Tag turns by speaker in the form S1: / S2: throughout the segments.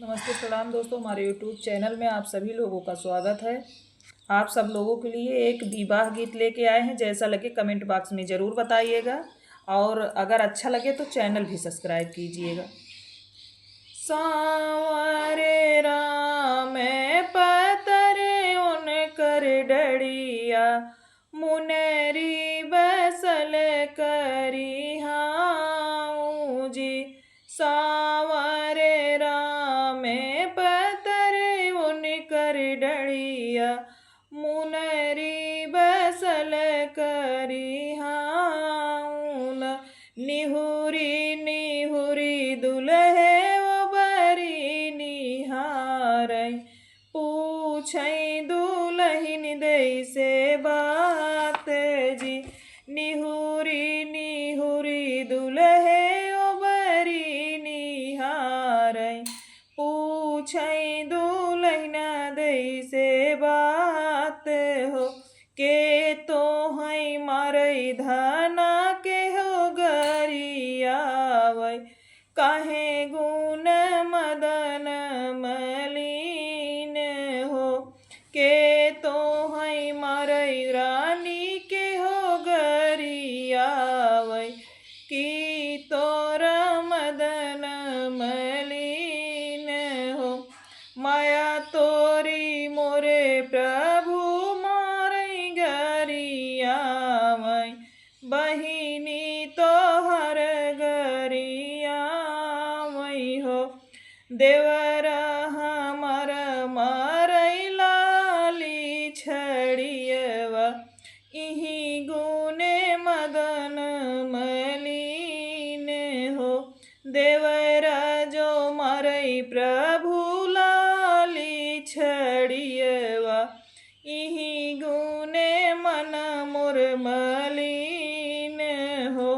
S1: नमस्ते प्रणाम दोस्तों, हमारे यूट्यूब चैनल में आप सभी लोगों का स्वागत है। आप सब लोगों के लिए एक विवाह गीत लेके आए हैं। जैसा लगे कमेंट बॉक्स में ज़रूर बताइएगा और अगर अच्छा लगे तो चैनल भी सब्सक्राइब कीजिएगा। सांवरे राम पतरे उनकर डड़िया, मुनरी बसल करी हाऊ जी। सांवरे राम पतरे उनकर डड़िया, मुनरी बसल करी हाऊ। निहुरी निहुरी दुल्हे पूछई दुलहिन दैसे बात जी। निहुरी निहुरी दुल्हे ओबरी निहारई, पूछई दुलहिन दैसे बात हो। के तो हई मारई धाना के हो गरियावै, काहे गुण मदन मलिन हो। के तो हई मारई रानी के हो गरियावै, की तोर मदन मलिन हो। माया तोरी मोरे प्रभु मारई गरियावै, बहिनी तोहर गरियावै हो। देवरा हमर मारई लाली छड़ियवा, इही गुने मदन मलिन हो। देवरा जो मारई प्रभु लाली छड़ियवा, इही गुने मन मोर मलिन हो।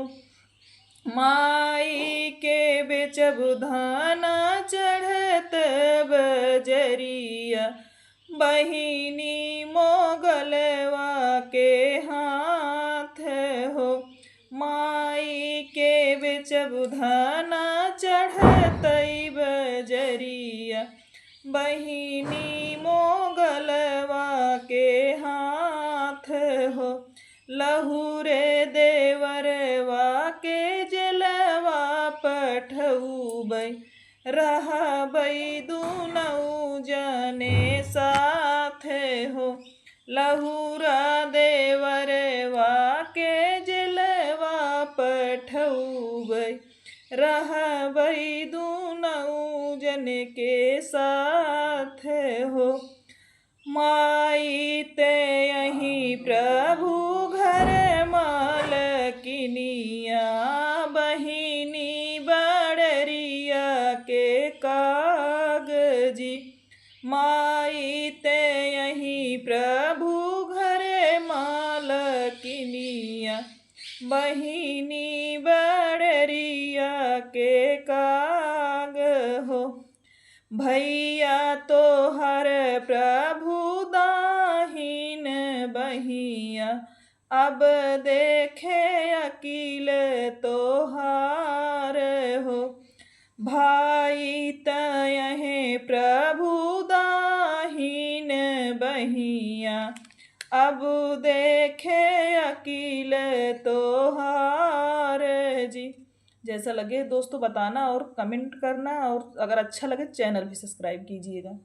S1: माई के बेचब धाना चढ़त बजरिया, बहिनी मोगलवा के हाथ हो। माई के बेचब धाना चढ़त बजरिया, बहिनी मोगलवा के हाथ हो। लहुरे देवरवा के जलवा पठउबै, रहबै दुनऊ जने साथ हो। लहुरा देवरवा के जलवा पठउबै, रहबै दुनऊ जन के साथ हो। माई ते यही प्रभु घर मालकिनिया, बहिनी बड़रिया के कागजी। माई ते यही प्रभु घर मालकिनिया, बहिनी बड़रिया के काग हो। भैया तो हर प्रभु दाहिन बहिया, अब देखे अकील तोहार हो। भाई तयहे प्रभु दाहिन बहिया, अब देखे अकील तोहार जी। जैसा लगे दोस्तों बताना और कमेंट करना, और अगर अच्छा लगे चैनल भी सब्सक्राइब कीजिएगा।